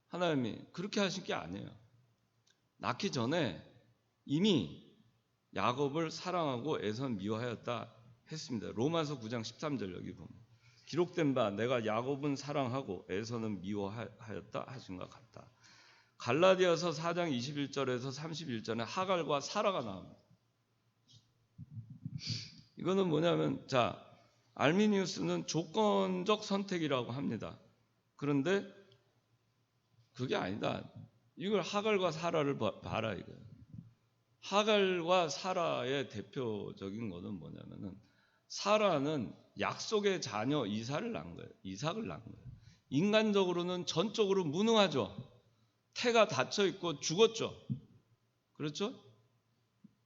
하나님이 그렇게 하신 게 아니에요. 낳기 전에 이미 야곱을 사랑하고 에서는 미워하였다 했습니다. 로마서 9장 13절 여기 보면 기록된 바 내가 야곱은 사랑하고 에서는 미워하였다 하신 것 같다. 갈라디아서 4장 21절에서 31절에 하갈과 사라가 나옵니다. 이거는 뭐냐면, 자, 알미니우스는 조건적 선택이라고 합니다. 그런데 그게 아니다. 이걸 하갈과 사라를 봐라 이거예요. 하갈과 사라의 대표적인 것은 뭐냐면은 사라는 약속의 자녀 이삭을 낳은 거예요. 인간적으로는 전적으로 무능하죠. 태가 닫혀 있고 죽었죠. 그렇죠?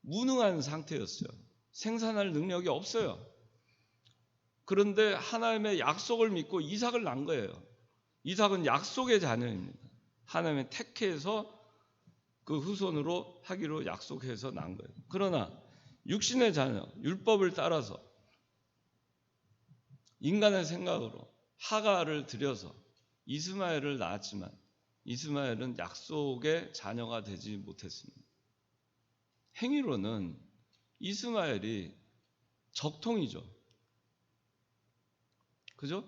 무능한 상태였어요. 생산할 능력이 없어요. 그런데 하나님의 약속을 믿고 이삭을 낳은 거예요. 이삭은 약속의 자녀입니다. 하나님의 택해서 그 후손으로 하기로 약속해서 낳은 거예요. 그러나 육신의 자녀, 율법을 따라서 인간의 생각으로 하갈을 들여서 이스마엘을 낳았지만 이스마엘은 약속의 자녀가 되지 못했습니다. 행위로는 이스마엘이 적통이죠. 그죠?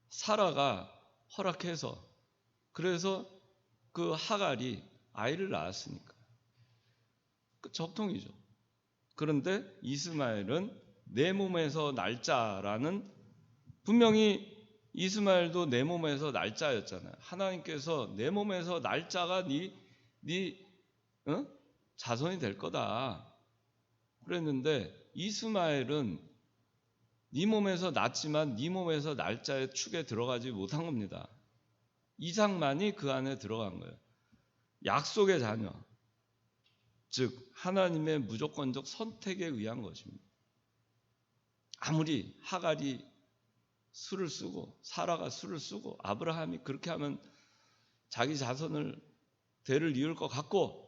사라가 허락해서, 그래서 그 하갈이 아이를 낳았으니까 그 적통이죠. 그런데 이스마엘은 내 몸에서 날짜라는, 분명히 이스마엘도 내 몸에서 날짜였잖아요. 하나님께서 내 몸에서 날짜가 네 자손이 될 거다 그랬는데, 이스마엘은 네 몸에서 났지만 네 몸에서 날짜의 축에 들어가지 못한 겁니다. 이삭만이 그 안에 들어간 거예요. 약속의 자녀, 즉 하나님의 무조건적 선택에 의한 것입니다. 아무리 하갈이 수를 쓰고 사라가 수를 쓰고 아브라함이 그렇게 하면 자기 자손을 대를 이을 것 같고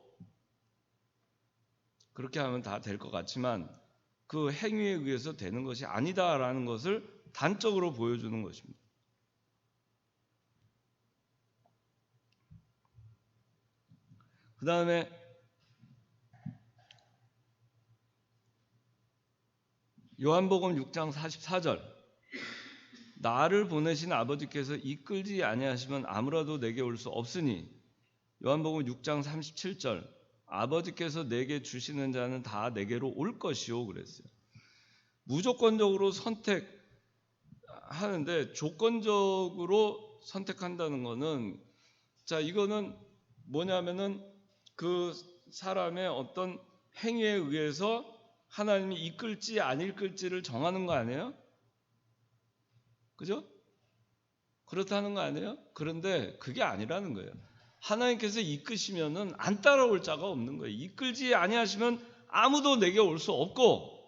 그렇게 하면 다 될 것 같지만 그 행위에 의해서 되는 것이 아니다라는 것을 단적으로 보여주는 것입니다. 그 다음에 요한복음 6장 44절 나를 보내신 아버지께서 이끌지 아니하시면 아무라도 내게 올 수 없으니 요한복음 6장 37절 아버지께서 내게 주시는 자는 다 내게로 올 것이요 그랬어요. 무조건적으로 선택하는데 조건적으로 선택한다는 거는 자 이거는 뭐냐면은 그 사람의 어떤 행위에 의해서 하나님이 이끌지 안 이끌지를 정하는 거 아니에요? 그죠? 그렇다는 거 아니에요? 그런데 그게 아니라는 거예요. 하나님께서 이끄시면은 안 따라올 자가 없는 거예요. 이끌지 아니하시면 아무도 내게 올 수 없고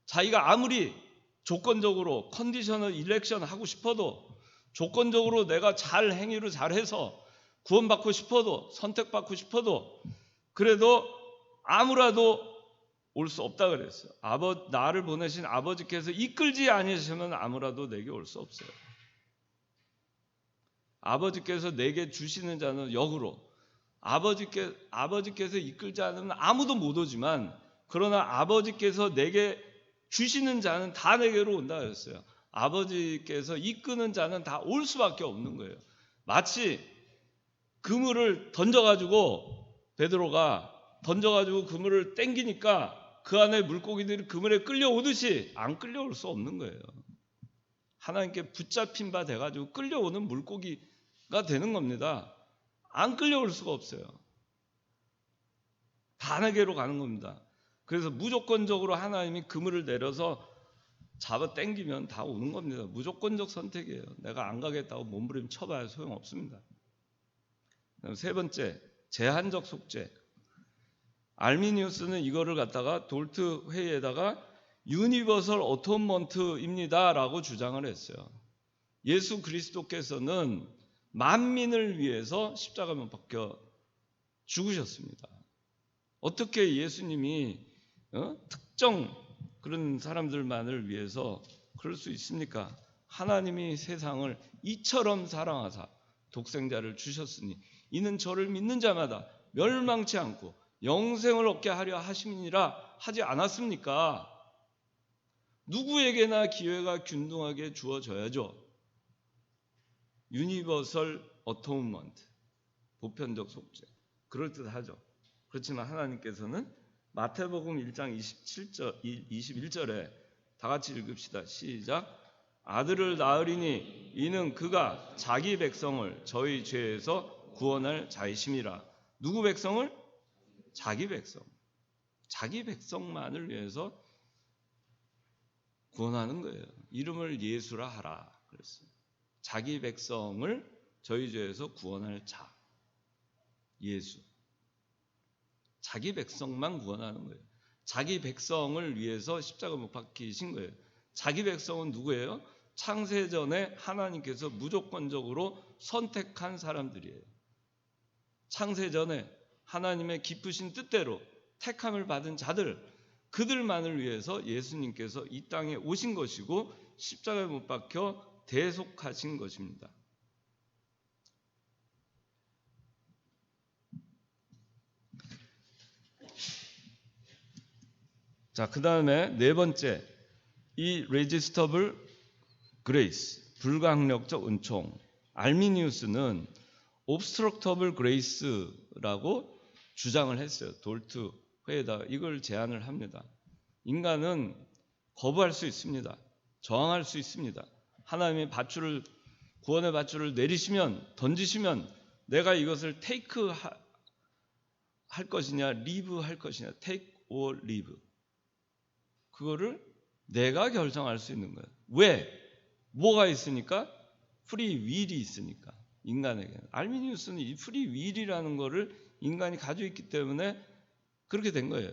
자기가 아무리 조건적으로 컨디셔널 일렉션 하고 싶어도 조건적으로 내가 잘 행위를 잘해서 구원받고 싶어도 선택받고 싶어도 그래도 아무라도 올 수 없다 그랬어요. 나를 보내신 아버지께서 이끌지 아니시면 아무라도 내게 올 수 없어요. 아버지께서 내게 주시는 자는 역으로 아버지께서 이끌지 않으면 아무도 못 오지만 그러나 아버지께서 내게 주시는 자는 다 내게로 온다 그랬어요. 아버지께서 이끄는 자는 다 올 수밖에 없는 거예요. 마치 그물을 던져가지고 베드로가 던져가지고 그물을 땡기니까 그 안에 물고기들이 그물에 끌려오듯이 안 끌려올 수 없는 거예요. 하나님께 붙잡힌 바 돼가지고 끌려오는 물고기가 되는 겁니다. 안 끌려올 수가 없어요. 다 내게로 가는 겁니다. 그래서 무조건적으로 하나님이 그물을 내려서 잡아 당기면 다 오는 겁니다. 무조건적 선택이에요. 내가 안 가겠다고 몸부림 쳐봐야 소용없습니다. 세 번째, 제한적 속죄. 알미니우스는 이거를 갖다가 돌트 회의에다가 유니버설 어톤먼트입니다라고 주장을 했어요. 예수 그리스도께서는 만민을 위해서 십자가에 못 박혀 죽으셨습니다. 어떻게 예수님이 특정 그런 사람들만을 위해서 그럴 수 있습니까? 하나님이 세상을 이처럼 사랑하사 독생자를 주셨으니 이는 저를 믿는 자마다 멸망치 않고 영생을 얻게 하려 하심이니라 하지 않았습니까? 누구에게나 기회가 균등하게 주어져야죠. 유니버설 어토먼트, 보편적 속죄. 그럴듯하죠. 그렇지만 하나님께서는 마태복음 1장 21절에 다 같이 읽읍시다. 시작. 아들을 낳으리니 이는 그가 자기 백성을 저희 죄에서 구원할 자이심이라. 누구 백성을? 자기 백성. 자기 백성만을 위해서 구원하는 거예요. 이름을 예수라 하라 그랬어요. 자기 백성을 저희 죄에서 구원할 자. 예수. 자기 백성만 구원하는 거예요. 자기 백성을 위해서 십자가 못 박히신 거예요. 자기 백성은 누구예요? 창세전에 하나님께서 무조건적으로 선택한 사람들이에요. 창세전에 하나님의 기쁘신 뜻대로 택함을 받은 자들, 그들만을 위해서 예수님께서 이 땅에 오신 것이고 십자가에 못 박혀 대속하신 것입니다. 자, 그 다음에 네 번째, 이 레지스터블 그레이스, 불가항력적 은총. 알미니우스는 옵스트럭터블 그레이스라고 주장을 했어요. 돌트 회에다가 이걸 제안을 합니다. 인간은 거부할 수 있습니다. 저항할 수 있습니다. 하나님의 밧줄을, 구원의 밧줄을 내리시면, 던지시면 내가 이것을 테이크 할 것이냐, 리브 할 것이냐, 테이크 or 리브. 그거를 내가 결정할 수 있는 거예요. 왜? 뭐가 있으니까? 프리 윌이 있으니까. 인간에게는. 알미니우스는 이 프리 윌이라는 거를 인간이 가지고 있기 때문에 그렇게 된 거예요.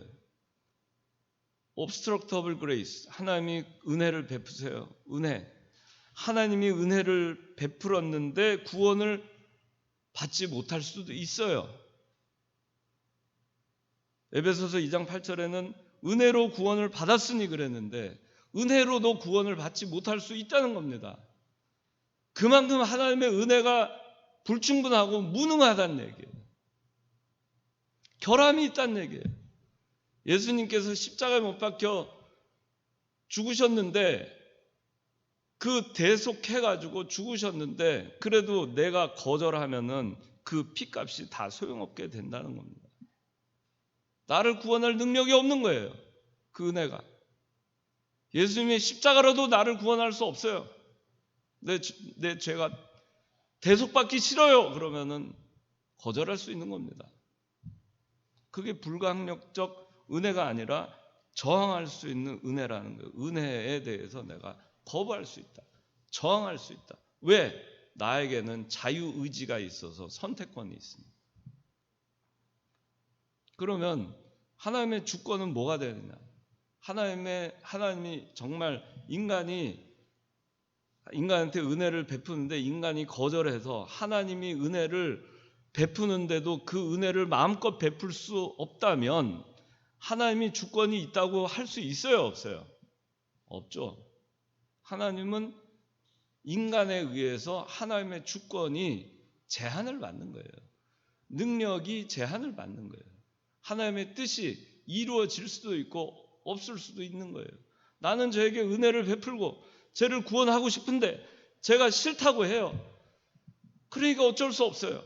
obstructable grace. 하나님이 은혜를 베푸세요. 은혜. 하나님이 은혜를 베풀었는데 구원을 받지 못할 수도 있어요. 에베소서 2장 8절에는 은혜로 구원을 받았으니 그랬는데 은혜로도 구원을 받지 못할 수 있다는 겁니다. 그만큼 하나님의 은혜가 불충분하고 무능하다는 얘기예요. 결함이 있다는 얘기예요. 예수님께서 십자가에 못 박혀 죽으셨는데 그 대속해가지고 죽으셨는데 그래도 내가 거절하면은 그 피값이 다 소용없게 된다는 겁니다. 나를 구원할 능력이 없는 거예요. 그 은혜가. 예수님의 십자가로도 나를 구원할 수 없어요. 내 죄가 대속받기 싫어요. 그러면은 거절할 수 있는 겁니다. 그게 불가항력적 은혜가 아니라 저항할 수 있는 은혜라는 거예요. 은혜에 대해서 내가 거부할 수 있다. 저항할 수 있다. 왜? 나에게는 자유의지가 있어서 선택권이 있습니다. 그러면 하나님의 주권은 뭐가 되느냐? 하나님이 정말 인간한테 은혜를 베푸는데 인간이 거절해서 하나님이 은혜를 베푸는데도 그 은혜를 마음껏 베풀 수 없다면 하나님이 주권이 있다고 할 수 있어요? 없어요? 없죠. 하나님은 인간에 의해서 하나님의 주권이 제한을 받는 거예요. 능력이 제한을 받는 거예요. 하나님의 뜻이 이루어질 수도 있고 없을 수도 있는 거예요. 나는 저에게 은혜를 베풀고 쟤를 구원하고 싶은데 제가 싫다고 해요. 그러니까 어쩔 수 없어요.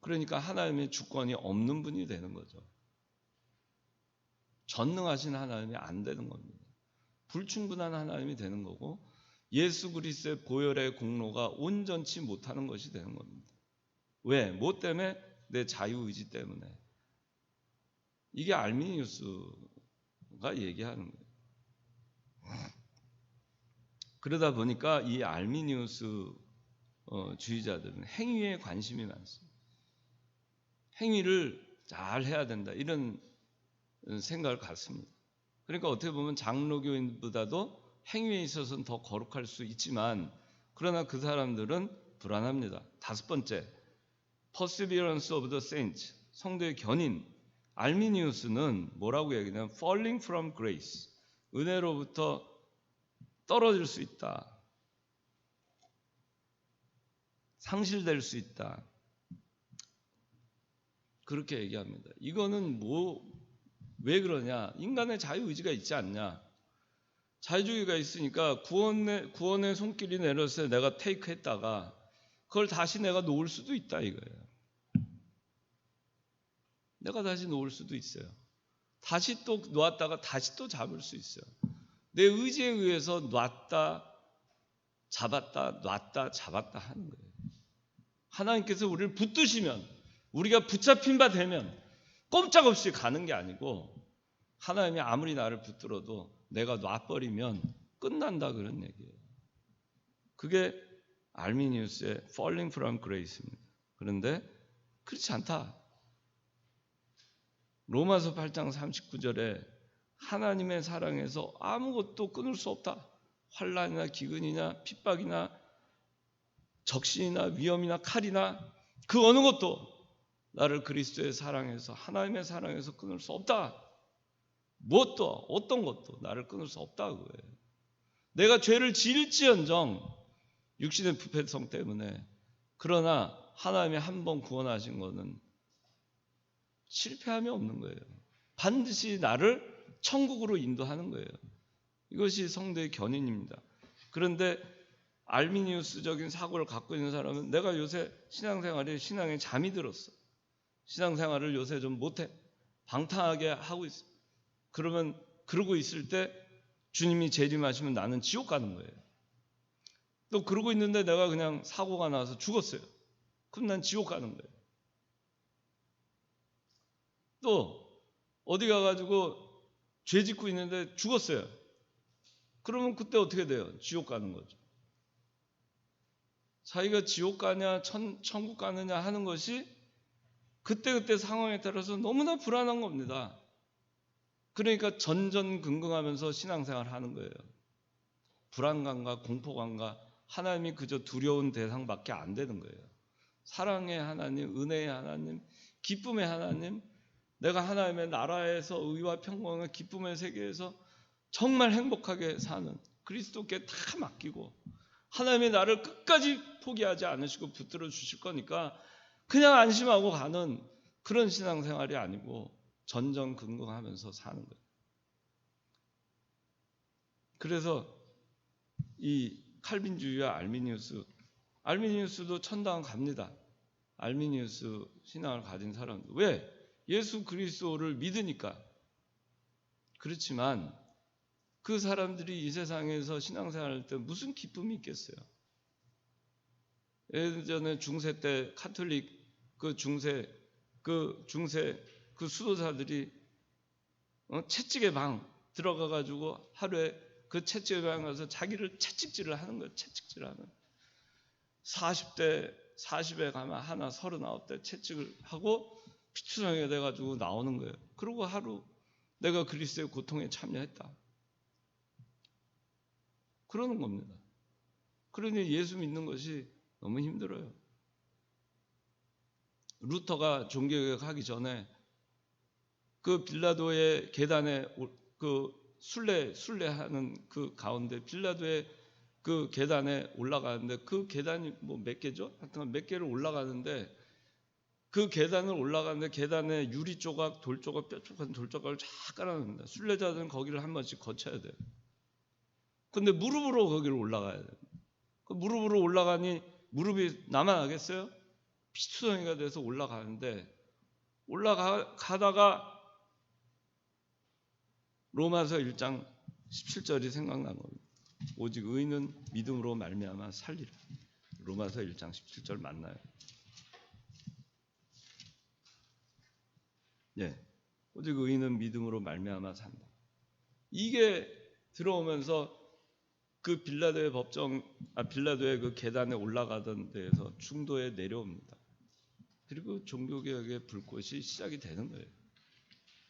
그러니까 하나님의 주권이 없는 분이 되는 거죠. 전능하신 하나님이 안 되는 겁니다. 불충분한 하나님이 되는 거고 예수 그리스도의 보혈의 공로가 온전치 못하는 것이 되는 겁니다. 왜? 뭐 때문에? 내 자유의지 때문에. 이게 알미니우스가 얘기하는 거예요. 그러다 보니까 이 알미니우스 주의자들은 행위에 관심이 많습니다. 행위를 잘 해야 된다 이런 생각을 갖습니다. 그러니까 어떻게 보면 장로교인보다도 행위에 있어서는 더 거룩할 수 있지만 그러나 그 사람들은 불안합니다. 다섯 번째, Perseverance of the Saints, 성도의 견인. 알미니우스는 뭐라고 얘기하냐면 Falling from grace, 은혜로부터 떨어질 수 있다. 상실될 수 있다. 그렇게 얘기합니다. 이거는 왜 그러냐? 인간의 자유의지가 있지 않냐? 자유주의가 있으니까 구원의 손길이 내렸을 때 내가 테이크했다가 그걸 다시 내가 놓을 수도 있다 이거예요. 내가 다시 놓을 수도 있어요. 다시 또 놓았다가 다시 또 잡을 수 있어요. 내 의지에 의해서 놨다 잡았다 놨다 잡았다 하는 거예요. 하나님께서 우리를 붙드시면 우리가 붙잡힌 바 되면 꼼짝없이 가는 게 아니고 하나님이 아무리 나를 붙들어도 내가 놔버리면 끝난다 그런 얘기예요. 그게 알미니우스의 Falling from Grace입니다. 그런데 그렇지 않다. 로마서 8장 39절에 하나님의 사랑에서 아무것도 끊을 수 없다. 환난이나 기근이나 핍박이나 적신이나 위험이나 칼이나 그 어느 것도 나를 그리스도의 사랑에서 하나님의 사랑에서 끊을 수 없다. 무엇도 어떤 것도 나를 끊을 수 없다 그거예요. 내가 죄를 지을지언정 육신의 부패성 때문에 그러나 하나님이 한 번 구원하신 것은 실패함이 없는 거예요. 반드시 나를 천국으로 인도하는 거예요. 이것이 성도의 견인입니다. 그런데 알미니우스적인 사고를 갖고 있는 사람은 내가 요새 신앙에 잠이 들었어. 신앙생활을 요새 좀 못해. 방탕하게 하고 있어. 그러고 있을 때 주님이 재림하시면 나는 지옥 가는 거예요. 또 그러고 있는데 내가 그냥 사고가 나서 죽었어요. 그럼 난 지옥 가는 거예요. 또 어디 가가지고 죄 짓고 있는데 죽었어요. 그러면 그때 어떻게 돼요? 지옥 가는 거죠. 자기가 지옥 가냐 천국 가느냐 하는 것이 그때 상황에 따라서 너무나 불안한 겁니다. 그러니까 전전긍긍하면서 신앙생활 하는 거예요. 불안감과 공포감과 하나님이 그저 두려운 대상밖에 안 되는 거예요. 사랑의 하나님, 은혜의 하나님, 기쁨의 하나님, 내가 하나님의 나라에서 의와 평강과 기쁨의 세계에서 정말 행복하게 사는 그리스도께 다 맡기고 하나님의 나를 끝까지 포기하지 않으시고 붙들어 주실 거니까 그냥 안심하고 가는 그런 신앙생활이 아니고 전전긍긍하면서 사는 거예요. 그래서 이 칼빈주의와 알미니우스도 천당 갑니다. 알미니우스 신앙을 가진 사람들. 왜? 예수 그리스도를 믿으니까. 그렇지만 그 사람들이 이 세상에서 신앙생활할 때 무슨 기쁨이 있겠어요? 예전에 중세 때 카톨릭 그 중세 수도사들이 채찍의 방 들어가 가지고 하루에 그 채찍의 방 가서 자기를 채찍질을 하는 거예요. 채찍질을 하는. 40에 가면 하나 39대 채찍을 하고 피투성이가 돼 가지고 나오는 거예요. 그리고 하루 내가 그리스도의 고통에 참여했다. 그러는 겁니다. 그러니 예수 믿는 것이 너무 힘들어요. 루터가 종교개혁하기 전에 그 빌라도의 계단에 그 순례하는 그 가운데 빌라도의 그 계단에 올라가는데 그 계단이 뭐 몇 개죠? 하여튼 몇 개를 올라가는데 그 계단을 올라가는데 계단에 유리 조각, 돌 조각, 뾰족한 돌 조각을 쫙 깔아놓습니다. 순례자들은 거기를 한 번씩 거쳐야 돼요. 근데 무릎으로 거기를 올라가야 돼요. 그 무릎으로 올라가니 무릎이 남아나겠어요? 피투성이가 돼서 올라가는데 올라가다가 로마서 1장 17절이 생각난 겁니다. 오직 의인은 믿음으로 말미암아 살리라. 로마서 1장 17절 맞나요? 예. 오직 의인은 믿음으로 말미암아 산다. 이게 들어오면서 그 빌라도의 빌라도의 그 계단에 올라가던 데에서 중도에 내려옵니다. 그리고 종교개혁의 불꽃이 시작이 되는 거예요.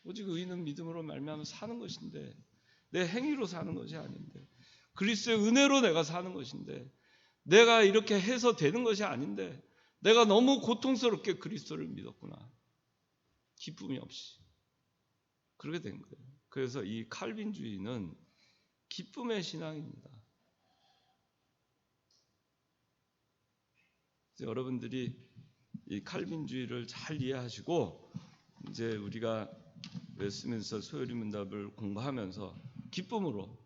오직 의인은 믿음으로 말미암아 사는 것인데 내 행위로 사는 것이 아닌데 그리스도의 은혜로 내가 사는 것인데 내가 이렇게 해서 되는 것이 아닌데 내가 너무 고통스럽게 그리스도를 믿었구나. 기쁨이 없이. 그렇게 된 거예요. 그래서 이 칼빈주의는 기쁨의 신앙입니다. 여러분들이 이 칼빈주의를 잘 이해하시고 이제 우리가 웨스트민스터 소요리 문답을 공부하면서 기쁨으로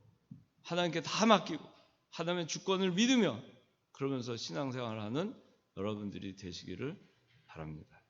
하나님께 다 맡기고 하나님의 주권을 믿으며 그러면서 신앙생활을 하는 여러분들이 되시기를 바랍니다.